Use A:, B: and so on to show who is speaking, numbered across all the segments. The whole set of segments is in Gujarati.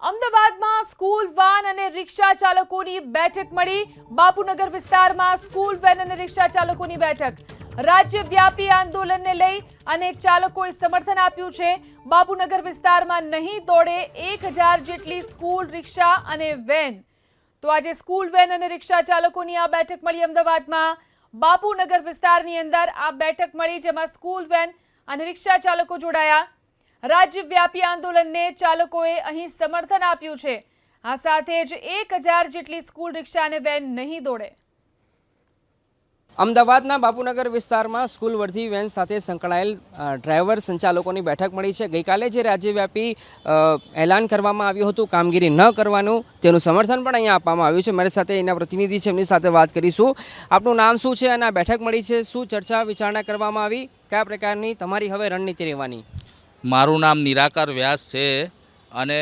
A: અમદાવાદમાં સ્કૂલ વાન અને રિક્ષા ચાલકોની બેઠક મળી। બાપુનગર વિસ્તારમાં સ્કૂલ વેન અને રિક્ષા ચાલકોની બેઠક। રાજ્યવ્યાપી આંદોલનને લઈ અનેક ચાલકોએ સમર્થન આપ્યું છે। બાપુનગર વિસ્તારમાં નહીં દોડે 1000 જેટલી સ્કૂલ રિક્ષા અને વેન। તો આજે સ્કૂલ વેન અને રિક્ષા ચાલકોની આ બેઠક મળી। અમદાવાદમાં બાપુનગર વિસ્તારની અંદર આ બેઠક મળી, જેમાં સ્કૂલ વેન અને રિક્ષા ચાલકો જોડાયા। રાજ્યવ્યાપી આંદોલનને ચાલકોએ અહીં સમર્થન આપ્યું છે। આ સાથે જ 1000 જેટલી સ્કૂલ રિક્ષા અને વેન નહીં દોડે।
B: અમદાવાદના બાપુનગર વિસ્તારમાં સ્કૂલ વર્ધી વેન સાથે સંકળાયેલ ડ્રાઈવર સંચાલકોની બેઠક મળી છે। ગઈકાલે જે રાજ્યવ્યાપી એલાન કરવામાં આવ્યું હતું કામગીરી ન કરવાનું, તેનું સમર્થન પણ અહીંયા આપવામાં આવ્યું છે। મારી સાથે એના પ્રતિનિધિ છે, એમની સાથે વાત કરીશું। આપનું નામ શું છે અને આ બેઠક મળી છે, શું ચર્ચા વિચારણા કરવામાં આવી, કયા પ્રકારની તમારી હવે રણનીતિ રહેવાની?
C: મારું નામ નિરાકાર વ્યાસ છે અને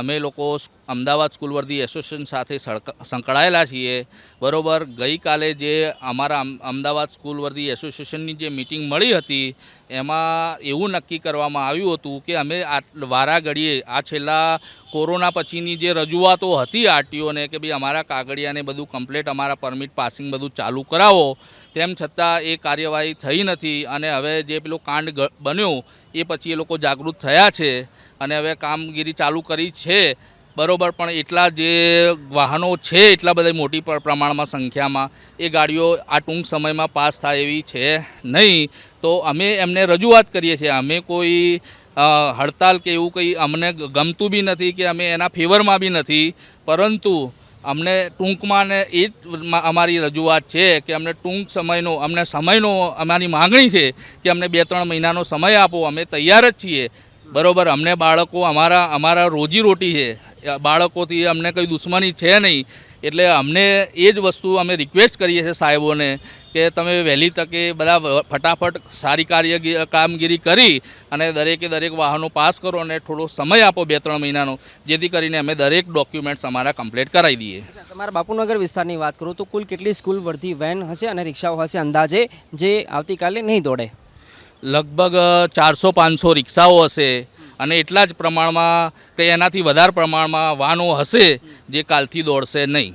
C: અમે લોકો અમદાવાદ સ્કૂલ વર્ધી એસોસિએશન સાથે સંકળાયેલા છીએ, બરાબર। ગઈકાલે જે અમારા અમદાવાદ સ્કૂલ વર્ધી એસોસિએશનની જે મિટિંગ મળી હતી, એમાં એવું નક્કી કરવામાં આવ્યું હતું કે અમે વારાઘડીએ આ છેલ્લા કોરોના પછીની જે રજૂઆતો હતી આરટીઓને કે ભાઈ અમારા કાગળિયાને બધું કમ્પ્લીટ, અમારા પરમિટ પાસિંગ બધું ચાલુ કરાવો, તેમ છતાં એ કાર્યવાહી થઈ નથી। અને હવે જે પેલો કાંડ બન્યો એ પછી એ લોકો જાગૃત થયા છે અને હવે કામગીરી ચાલુ કરી છે, બરાબર। પણ એટલા જે વાહનો છે એટલા બધા મોટી પ્રમાણમાં સંખ્યામાં એ ગાડીઓ આ ટૂંક સમયમાં પાસ થાય એવી છે નહીં। તો અમે એમને રજૂઆત કરીએ છીએ। અમે કોઈ હડતાલ કે એવું કંઈ અમને ગમતું બી નથી કે અમે એના ફેવરમાં બી નથી, પરંતુ અમને ટૂંકમાં ને એ જ અમારી રજૂઆત છે કે અમને ટૂંક સમયનો અમારી માગણી છે કે અમને 2-3 મહિનાનો સમય આપો। અમે તૈયાર જ છીએ, બરાબર। અમને બાળકો અમારા રોજીરોટી છે, બાળકોથી અમને કંઈ દુશ્મની છે નહીં। એટલે અમને એ જ વસ્તુ અમે રિક્વેસ્ટ કરીએ છીએ સાહેબોને કે તમે વહેલી તકે બધા ફટાફટ સારી કામગીરી કરી અને દરેક વાહનો પાસ કરો અને થોડો સમય આપો 2-3 મહિનાનો, જેથી કરીને અમે દરેક ડોક્યુમેન્ટ્સ અમારા કમ્પ્લીટ કરાવી દઈએ।
B: તમારા બાપુનગર વિસ્તારની વાત કરું તો કુલ કેટલી સ્કૂલ વર્ધી વેન હશે અને રિક્ષાઓ હશે અંદાજે, જે આવતીકાલે નહીં દોડે?
C: લગભગ 400-500 રિક્ષાઓ હશે અને એટલા જ પ્રમાણમાં કે એનાથી વધારે પ્રમાણમાં વાહનો હશે જે કાલથી દોડશે નહીં।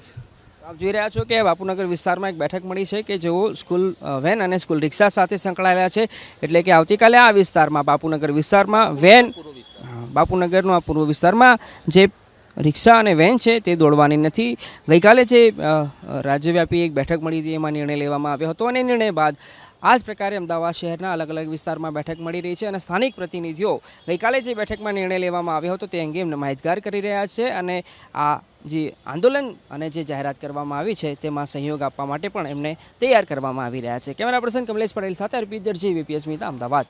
B: આપ જોઈ રહ્યા છો કે બાપુનગર વિસ્તારમાં એક બેઠક મળી છે કે જેઓ સ્કૂલ વેન અને સ્કૂલ રિક્ષા સાથે સંકળાયેલા છે। એટલે કે આવતીકાલે આ વિસ્તારમાં બાપુનગર વિસ્તારમાં વેન, બાપુનગરનો આ પૂર્વ વિસ્તારમાં જે રિક્ષા અને વેન છે તે દોડવાની નથી। ગઈકાલે જે રાજ્યવ્યાપી એક બેઠક મળી હતી એમાં નિર્ણય લેવામાં આવ્યો હતો અને નિર્ણય બાદ આ જ પ્રકારે અમદાવાદ શહેરના અલગ અલગ વિસ્તારમાં બેઠક મળી રહી છે અને સ્થાનિક પ્રતિનિધિઓ ગઈકાલે જે બેઠકમાં નિર્ણય લેવામાં આવ્યો હતો તે અંગે એમને માહિતગાર કરી રહ્યા છે અને આ જે આંદોલન અને જે જાહેરાત કરવામાં આવી છે તેમાં સહયોગ આપવા માટે પણ એમને તૈયાર કરવામાં આવી રહ્યા છે। કેમેરા પર્સન કમલેશ પટેલ સાથે અર્પિત દરજી, VPS મીતા, અમદાવાદ।